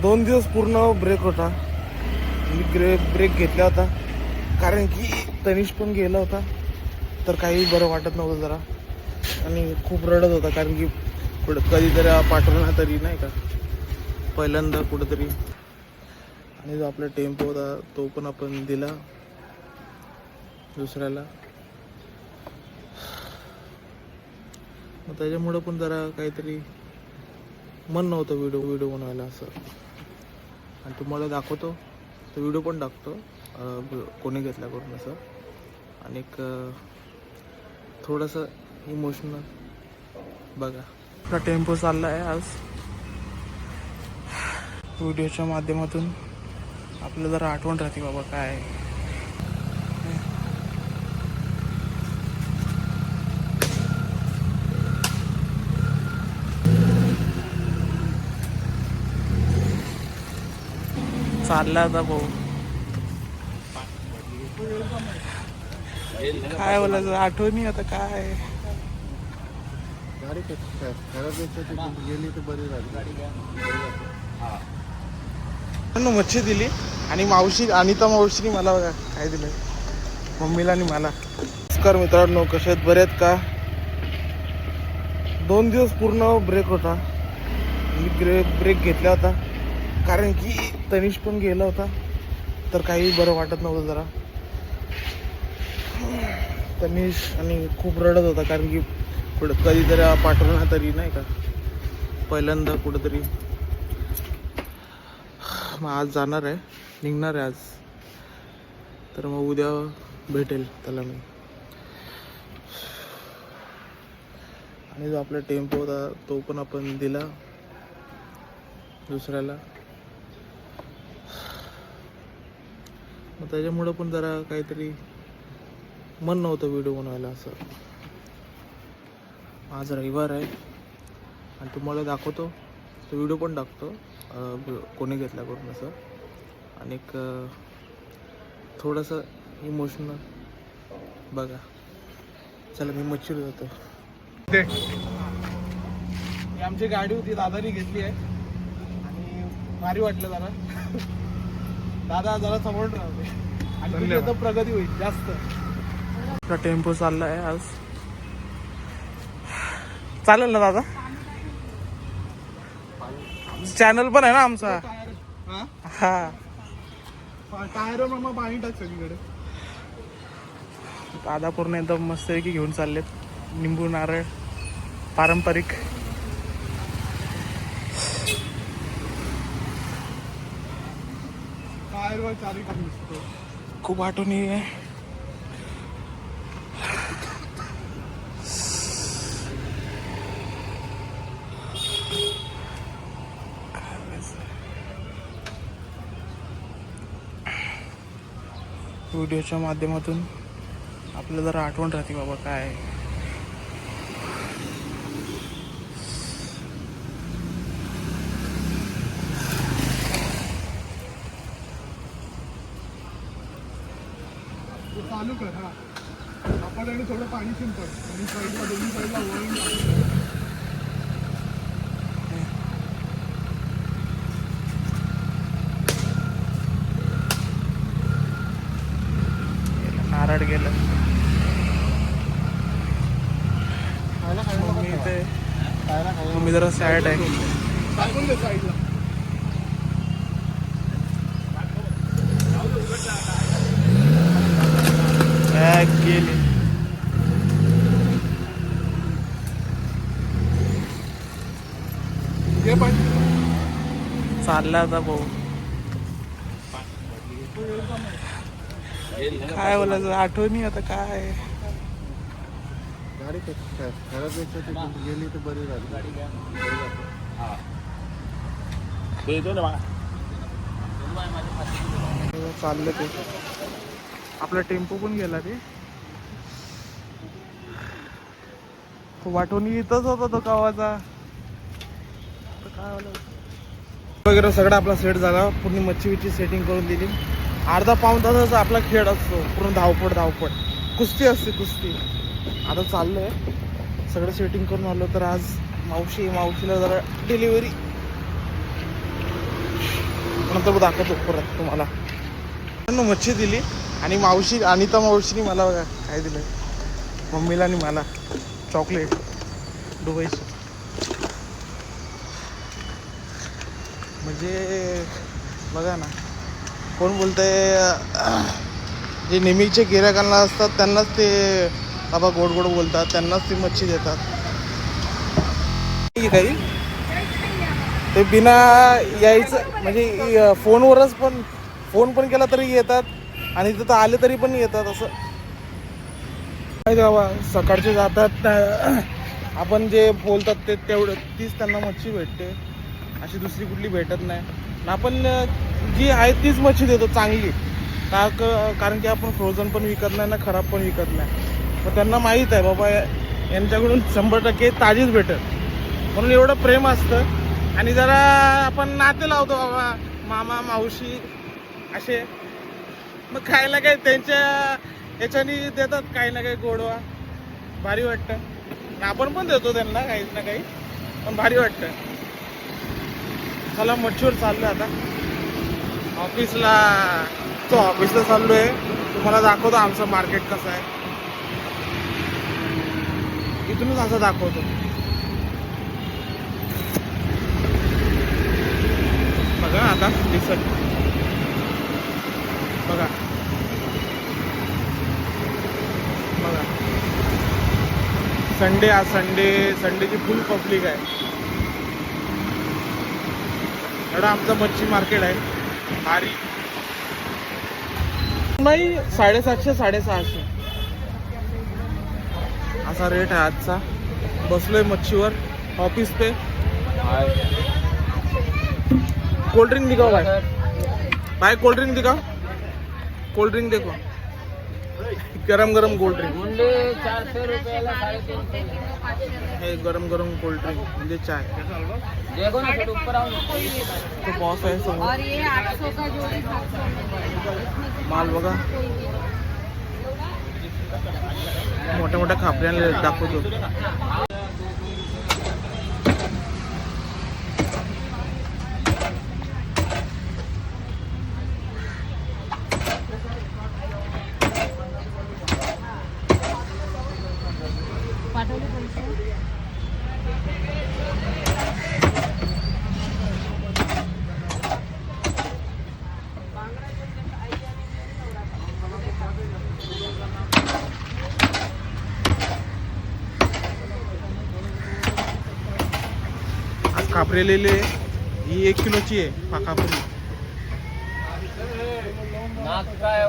2 दिवस पूर्ण ब्रेक होता. मी ब्रेक घेतला होता कारण की तनिष पण गेला होता, तर काही बरं वाटत नव्हतं जरा, आणि खूप रडत होता कारण की कधीतरी पाठवला तरी नाही का, पहिल्यांदा कुठंतरी. आणि जो आपला टेम्पो होता तो पण आपण दिला दुसऱ्याला. मग त्याच्यामुळं पण जरा काहीतरी मन नव्हतं व्हिडिओ बनवायला असं. आणि तुम्हाला दाखवतो तो व्हिडिओ पण टाकतो कोणी घेतला करून असं. आणि एक थोडंसं इमोशनल बघा. आपला टेम्पो चालला आहे आज. व्हिडिओच्या माध्यमातून आपल्याला जरा आठवण राहते बाबा काय चालला आता भाऊ. काय बोलायचं, आठवणी आता काय. गाडी गेली तर बरी झाली. मच्छी दिली आणि मावशी, अनिता मावशीने मला बघा काय दिलं, मम्मीला आणि मला. नमस्कार मित्रांनो, कसे आहेत, बरे आहेत का? 2 दिवस पूर्ण ब्रेक होता. मी ब्रेक घेतला होता कारण की तनिष पण गेला होता, तर काही बरं वाटत नव्हतं जरा. तनिष आणि खूप रडत होता कारण की कधीतरी पाठवला तरी नाही का, पहिल्यांदा कुठंतरी. मग आज जाणार आहे, निघणार आहे आज, तर मग उद्या भेटेल त्याला मी. आणि जो आपला टेम्पो होता तो पण आपण दिला दुसऱ्याला. मग त्याच्यामुळं पण जरा काहीतरी मन नव्हतं व्हिडिओ बनवायला असं. आज रविवार आहे आणि तुम्हाला दाखवतो तो व्हिडिओ पण टाकतो कोणी घेतला करून असं. आणि एक थोडंसं इमोशनल बघा. चला मी मच्छी जातो. आमची गाडी होती, दादानी घेतली आहे आणि भारी वाटलं जरा. दादा जरा समोर राहते आणि तुझी आता प्रगती होईल जास्त. आपला टेम्पो चालला आहे आज. चालेल ना दादा? चॅनल पण आहे ना आमचा. हा, टायर मग पाणी टाक सगळीकडे. दादा पूर्ण एकदम मस्त की घेऊन चाललेत, निंबू नारळ पारंपरिक. खूप आठवणी आहे. व्हिडिओच्या माध्यमातून आपल्याला जरा आठवण राहते बाबा काय. चालू कर. हा, आपण आणि थोडं पाणी शिंपड आणि साईडला दोन्ही साईडला वळून नारळ गेलं. मम्मी जरा सॅड आहे. गेली. चालला आता भाऊ. काय बोलायचं, आठवणी आता काय. गाडी गेली तर बरी झाली. चाललं ते. आपला टेम्पो पण गेला रे. वाटून इथंच होता तो गावाचा. काय वगैरे सगळं आपला सेट झाला. पूर्ण मच्छी सेटिंग करून दिली. अर्धा पाऊण तासाचा आपला खेळ असतो, पूर्ण धावपळ कुस्ती असते कुस्ती. आता चाललोय, सगळं सेटिंग करून आलो. तर आज मावशीला जरा डिलिव्हरी नंतर दाखवतो परत तुम्हाला. मच्छी दिली आणि मावशी अनिता मावशीने मला बघा काय दिलं, मम्मीला आणि मला चॉकलेट दुबईची. म्हणजे बघा ना, कोण बोलतंय, जे नेहमीचे गिऱ्हाईकांना असतात त्यांनाच ते बाबा गोड गोड बोलतात, त्यांनाच ती मच्छी देतात. काही ते बिना यायचं म्हणजे फोनवरच पण फोन पण केला तरी येतात आणि तिथं आले तरी पण येतात. असं काय बाबा, सकाळचे जातात आपण जे बोलतात ते तेवढं तीच त्यांना मच्छी भेटते, अशी दुसरी कुठली भेटत नाही. आपण जी आहे तीच मच्छी देतो चांगली, कारण की आपण फ्रोझन पण विकत नाही ना खराब पण विकत नाही. पण त्यांना माहीत आहे बाबा यांच्याकडून 100% ताजीच भेटेल, म्हणून एवढं प्रेम असतं. आणि जरा आपण नाते लावतो बाबा, मामा मावशी असे, मग खायला काही त्यांच्या याच्यानी देतात काही ना काही गोडवा, भारी वाटतं. आपण पण देतो त्यांना काही ना काही, पण भारी वाटतं. चला मच्छीवर चाललो आता ऑफिसला. तो ऑफिसला चाललो आहे, तुम्हाला दाखवतो आमचं मार्केट कसं आहे. इथूनच असं दाखवतो बघा. आता दिसत बघा बघा, संडे, आज संडेची फुल पब्लिक आहे. एवढं आमचं मच्छी मार्केट आहे भारी. नाही 750 650 असा रेट आहे आजचा. बसलोय मच्छीवर ऑफिस पे. कोल्ड ड्रिंक दिखाओ भाई कोल्ड ड्रिंक दिखाओ. कोल्ड ड्रिंक देखो, गरम गरम कोल्ड ड्रिंक. 400 रुपयाला 350. हे गरम गरम कोल्ड ड्रिंक म्हणजे चाय. देखो ना थोड़ा ऊपर आओ. तो बॉस आहे समोर. और ये 800 का जोड़ी 700 माल बघा, मोठ्या मोठ्या खापऱ्यांना दाखवतो. पाठवले पैसे. आज खापरे लिहिले, ही 1 किलोची आहे खापरी. नाक काय